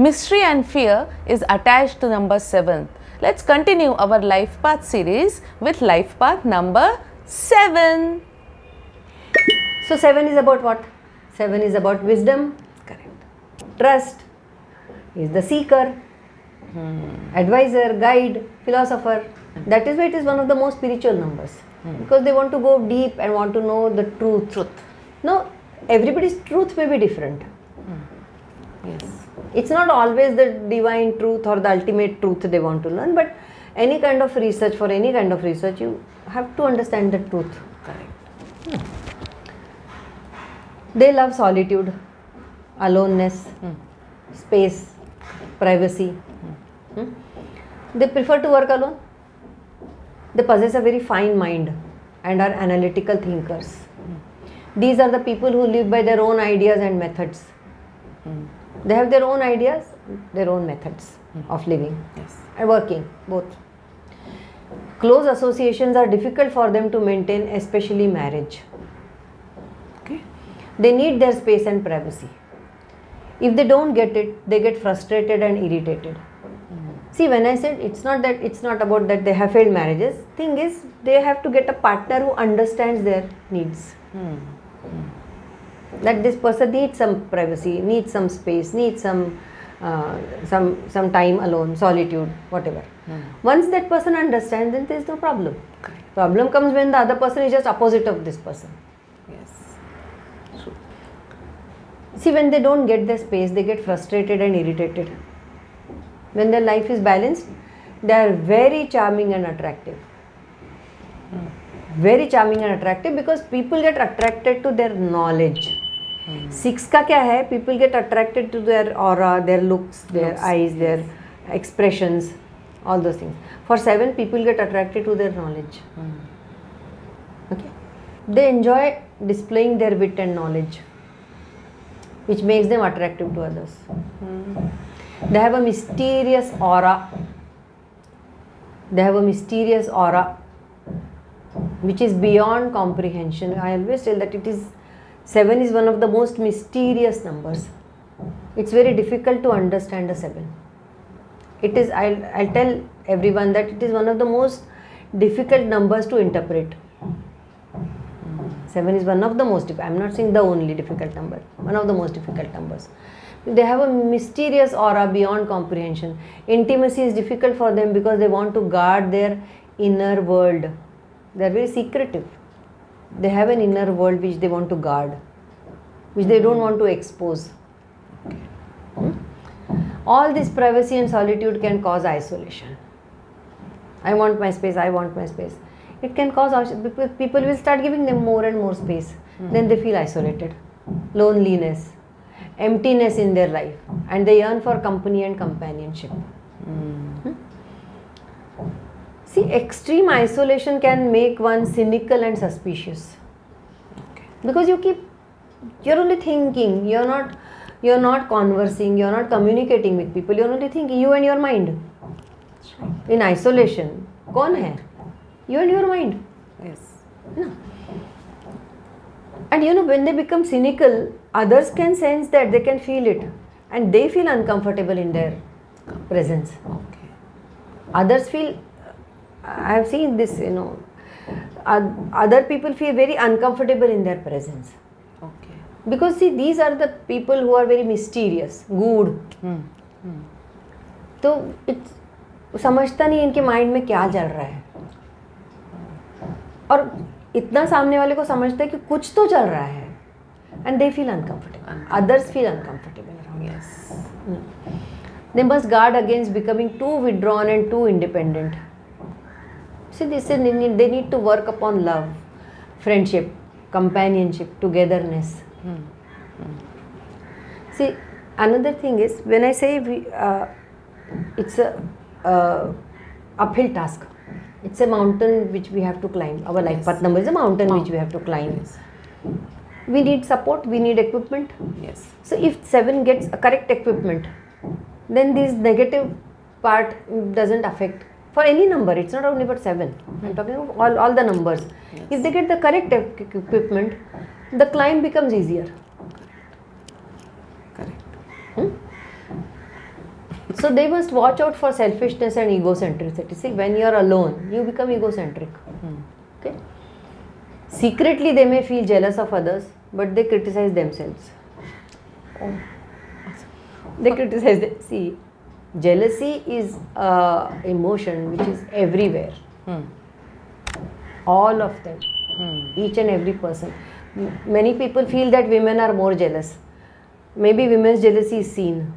Mystery and fear is attached to number 7. Let's continue our life path series with life path number 7. So 7 is about what? 7 is about wisdom. Correct. Trust. He is the seeker, advisor, guide, philosopher. That is why it is one of the most spiritual numbers. Because they want to go deep and want to know the truth. No, everybody's truth may be different. Yes. It's not always the divine truth or the ultimate truth they want to learn, but any kind of research, for any kind of research, you have to understand the truth. Correct. They love solitude, aloneness, space, privacy. They prefer to work alone. They possess a very fine mind and are analytical thinkers. These are the people who live by their own ideas and methods. They have their own ideas, their own methods of living and working, both. Close associations are difficult for them to maintain, especially marriage. Okay. They need their space and privacy. If they don't get it, they get frustrated and irritated. See, when I said it's not about that they have failed marriages, thing is they have to get a partner who understands their needs. That this person needs some privacy, needs some space, needs some time alone, solitude, whatever. Once that person understands, then there is no problem. Correct. Problem comes when the other person is just opposite of this person. Yes. See, when they don't get their space, they get frustrated and irritated. When their life is balanced, they are very charming and attractive. Very charming and attractive because people get attracted to their knowledge. 6 का क्या है? People get attracted to their aura, their looks, their eyes, their expressions, all those things. For 7, people get attracted to their knowledge. Okay? They enjoy displaying their wit and knowledge, which makes them attractive to others. They have a mysterious aura. They have a mysterious aura which is beyond comprehension. I always tell that 7 is one of the most mysterious numbers. It's very difficult to understand a 7. It is, I'll tell everyone that it is one of the most difficult numbers to interpret. 7 is one of the most, I'm not saying the only difficult number, one of the most difficult numbers. They have a mysterious aura beyond comprehension. Intimacy is difficult for them because they want to guard their inner world. They are very secretive. They have an inner world which they want to guard, which they don't want to expose. All this privacy and solitude can cause isolation. I want my space, I want my space. It can cause, people will start giving them more and more space. Then they feel isolated, loneliness, emptiness in their life, and they yearn for company and companionship. See, extreme isolation can make one cynical and suspicious. Because you're only thinking, you're not conversing, you're not communicating with people, you're only thinking, you and your mind. In isolation, कौन है? You and your mind. Yes. No. And when they become cynical, others can sense that, they can feel it, and they feel uncomfortable in their presence. Okay. Others feel, I have seen this, other people feel very uncomfortable in their presence. Okay. Because see, these are the people who are very mysterious, good. तो समझता नहीं इनके mind में क्या चल रहा है, और इतना सामने वाले को समझता है कि कुछ तो चल रहा है, and they feel uncomfortable. Others feel uncomfortable around. Yes. They must guard against becoming too withdrawn and too independent. See, they need to work upon love, friendship, companionship, togetherness. See, another thing is, when I say it's a uphill task. It's a mountain which we have to climb. Our life path number is a mountain which we have to climb. Yes. We need support, we need equipment. Yes. So if 7 gets a correct equipment, then this negative part doesn't affect. For any number, it's not only for 7. I'm talking of all the numbers. Yes. If they get the correct equipment, the climb becomes easier. Correct. So they must watch out for selfishness and egocentricity. See, when you are alone, you become egocentric. Okay. Secretly, they may feel jealous of others, but they criticize themselves. They criticize. See, jealousy is a emotion which is everywhere. All of them, each and every person. Many people feel that women are more jealous. Maybe women's jealousy is seen,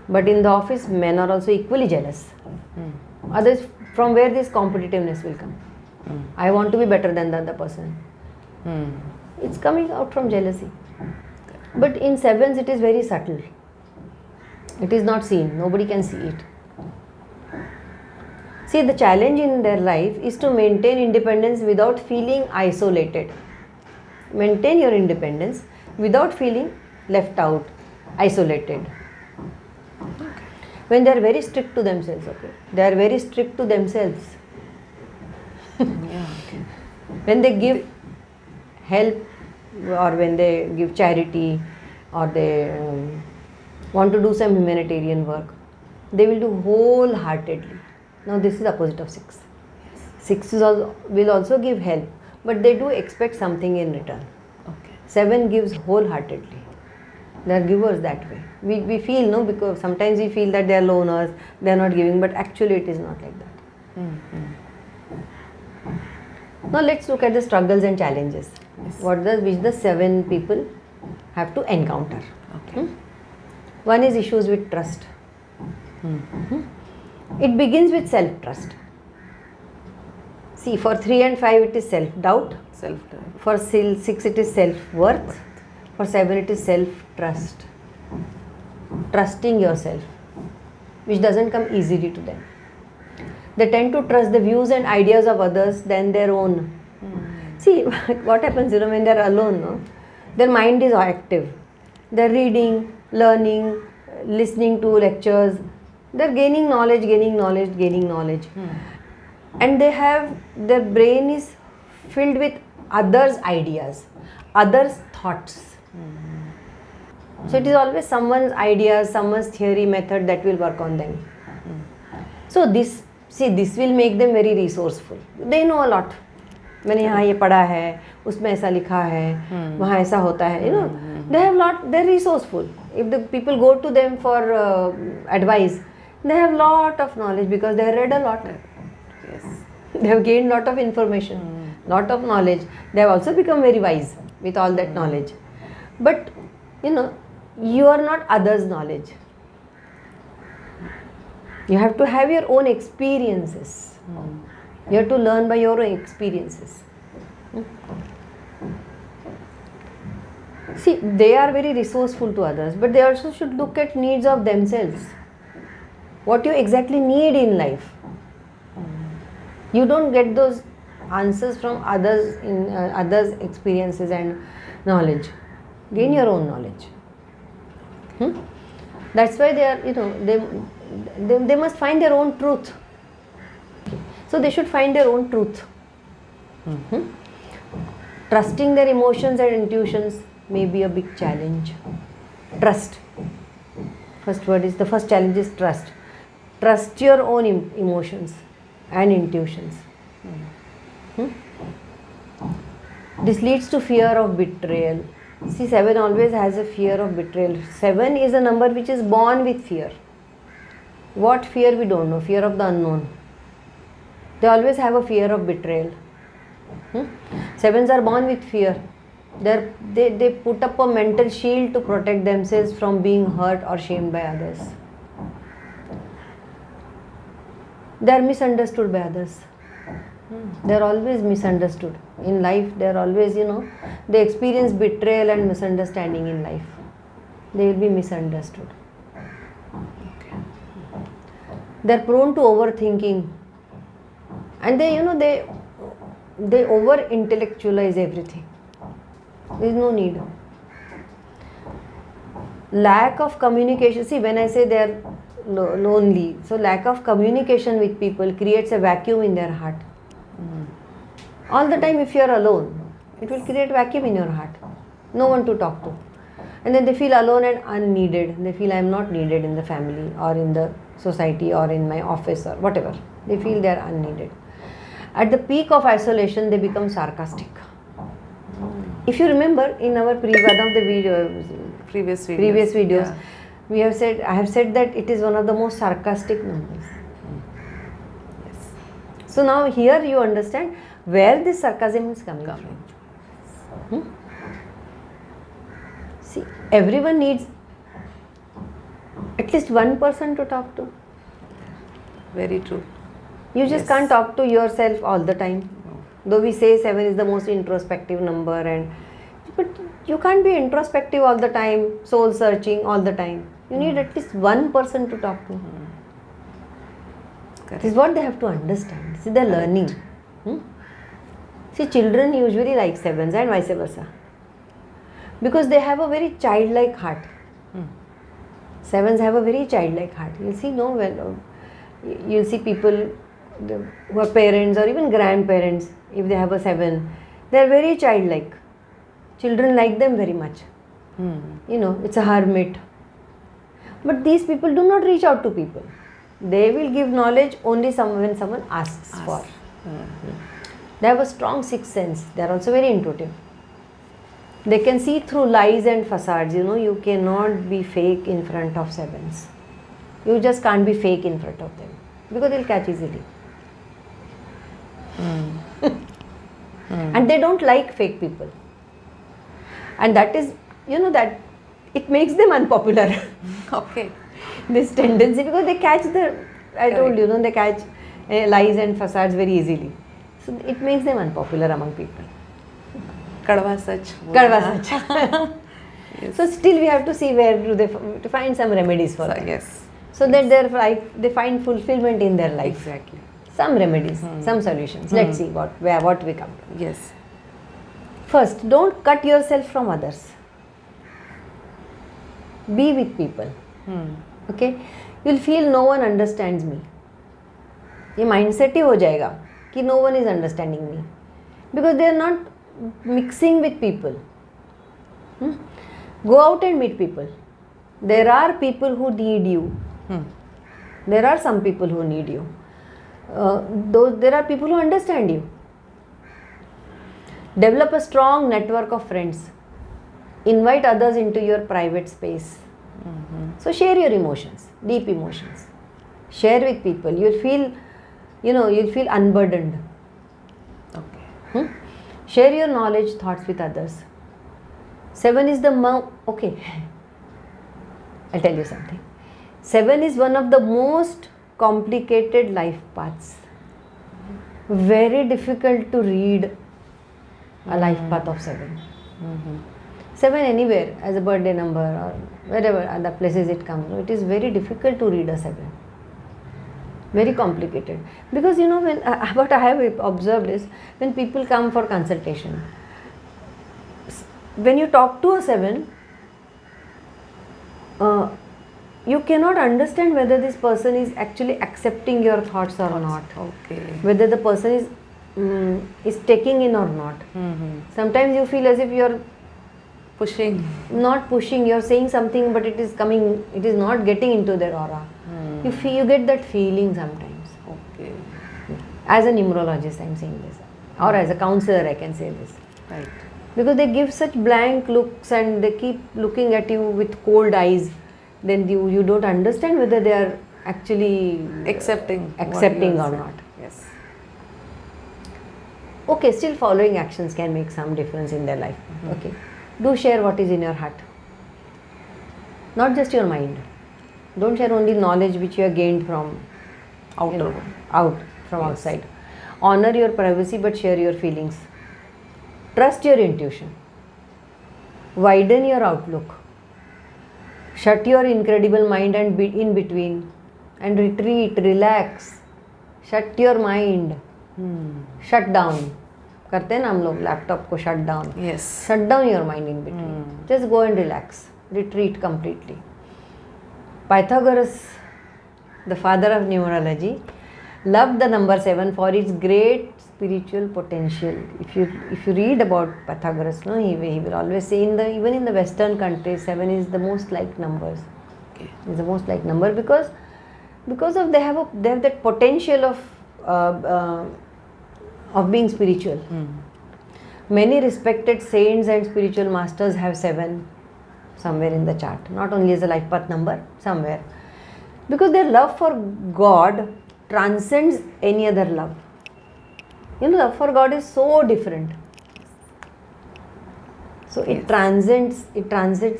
but in the office, men are also equally jealous. Others, from where this competitiveness will come? I want to be better than the other person. It's coming out from jealousy. But in sevens, it is very subtle. It is not seen. Nobody can see it. See, the challenge in their life is to maintain independence without feeling isolated. Maintain your independence without feeling left out, isolated. When they are very strict to themselves, okay? They are very strict to themselves. When they give help or when they give charity or they want to do some humanitarian work, they will do wholeheartedly. Now this is the opposite of 6. 6 is also, will also give help, but they do expect something in return. 7 gives wholeheartedly. They are givers that way. We feel, no, because sometimes we feel that they are loners, they are not giving, but actually it is not like that. Now let's look at the struggles and challenges. Which the 7 people have to encounter. One is issues with trust. It begins with self-trust. See, for 3 and 5 it is self-doubt. For 6 it is self-worth. For 7 it is self-trust. Trusting yourself, which doesn't come easily to them. They tend to trust the views and ideas of others than their own. See, what happens, when they are alone, no? Their mind is active. They are reading, learning, listening to lectures. They are gaining knowledge. And their brain is filled with others' ideas, others' thoughts. So it is always someone's ideas, someone's theory, method that will work on them. So this will make them very resourceful. They know a lot. मैंने यहाँ ये पढ़ा है, उसमें ऐसा लिखा है, वहाँ ऐसा होता है. They have lot. They are resourceful. If the people go to them for advice, they have lot of knowledge because they have read a lot. They have gained lot of information, lot of knowledge. They have also become very wise with all that knowledge. But you are not others' knowledge. You have to have your own experiences. You have to learn by your own experiences. See, they are very resourceful to others, but they also should look at needs of themselves. What you exactly need in life. You don't get those answers from others in others' experiences and knowledge. Gain your own knowledge. That's why they are, they must find their own truth. So they should find their own truth. Trusting their emotions and intuitions may be a big challenge. Trust. The first challenge is trust. Trust your own emotions and intuitions. This leads to fear of betrayal. See, 7 always has a fear of betrayal. 7 is a number which is born with fear. What fear we don't know, fear of the unknown. They always have a fear of betrayal. 7s are born with fear. They put up a mental shield to protect themselves from being hurt or shamed by others. They are misunderstood by others. They are always misunderstood. In life, they are always, they experience betrayal and misunderstanding in life. They will be misunderstood. They are prone to overthinking. And they over intellectualize everything. There is no need. Lack of communication. See, when I say they are lonely, so lack of communication with people creates a vacuum in their heart. All the time, if you are alone, it will create vacuum in your heart. No one to talk to. And then they feel alone and unneeded. They feel I am not needed in the family or in the society or in my office or whatever. They feel they are unneeded. At the peak of isolation, they become sarcastic. If you remember in our one of the Previous videos, Yeah. I have said that it is one of the most sarcastic numbers. Yes. So now here you understand where this sarcasm is coming from. See, everyone needs at least one person to talk to. Very true. You just Yes. can't talk to yourself all the time. Though we say 7 is the most introspective number, but you can't be introspective all the time, soul searching all the time. You need at least one person to talk to. Correct. This is what they have to understand. See, they're learning. See, children usually like 7s and vice versa. Because they have a very childlike heart. 7s have a very childlike heart. You'll see, you'll see people who are parents or even grandparents, if they have a 7, they're very childlike. Children like them very much. It's a hermit. But these people do not reach out to people. They will give knowledge only when someone asks for. They have a strong sixth sense. They are also very intuitive. They can see through lies and facades. You cannot be fake in front of 7s. You just can't be fake in front of them because they'll catch easily. And they don't like fake people. And that is, that it makes them unpopular. Okay. This tendency, because they catch told you, they catch lies and facades very easily. So it makes them unpopular among people. Kadwa Sach. Kadwa Sach. Yes. So still we have to see where to find some remedies for that. Yes. So that their life, they find fulfillment in their life. Exactly. Some remedies, some solutions. Let's see what we come to. Yes. First, don't cut yourself from others. Be with people. Okay? You'll feel no one understands me. ये mindset ही हो जाएगा कि no one is understanding me. Because they are not mixing with people. Go out and meet people. There are people who need you. There are some people who need you. There are people who understand you. Develop a strong network of friends. Invite others into your private space. So share your emotions, deep emotions. Share with people. You'll feel unburdened. Okay. Share your knowledge, thoughts with others. 7 is okay. I'll tell you something. 7 is one of the most complicated life paths. Very difficult to read a life path of 7. 7 anywhere as a birthday number or wherever other places it comes. It is very difficult to read a 7. Very complicated. Because what I have observed is when people come for consultation, when you talk to a 7, you cannot understand whether this person is actually accepting your thoughts or not. Okay. Whether the person is taking in or not. Sometimes you feel as if you are not pushing, you are saying something but it is not getting into their aura. You get that feeling sometimes. Okay. As a numerologist I am saying this, or as a counselor I can say this. Right. Because they give such blank looks and they keep looking at you with cold eyes. Then you don't understand whether they are actually Accepting or saying. not. Yes. Okay, still following actions can make some difference in their life. Okay. Do share what is in your heart. Not just your mind. Don't share only knowledge which you have gained from outside. Honor your privacy but share your feelings. Trust your intuition. Widen your outlook. Shut your incredible mind and be in between and retreat, relax. Shut your mind. Shut down. करते हैं ना हम लोग laptop को shut down. Yes. Shut down your mind in between. Just go and relax. Retreat completely. Pythagoras, the father of numerology, loved the number 7 for its great spiritual potential. If you read about Pythagoras, no, he will always say even in the Western countries, 7 is the most liked numbers. Okay. Is the most liked number because of they have that potential of being spiritual. Many respected saints and spiritual masters have 7 somewhere in the chart, not only as a life path number, somewhere, because their love for God transcends any other love. Love for God is so different. So it transcends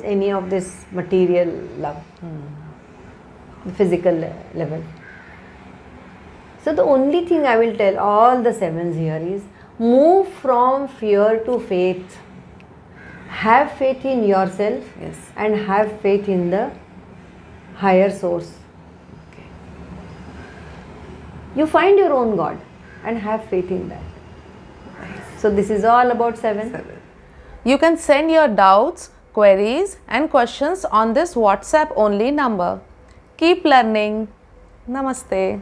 any of this material love, the physical level. So the only thing I will tell all the 7s here is move from fear to faith. Have faith in yourself, Yes. and have faith in the higher source. Okay. You find your own God and have faith in that. So this is all about 7. You can send your doubts, queries and questions on this WhatsApp only number. Keep learning. Namaste.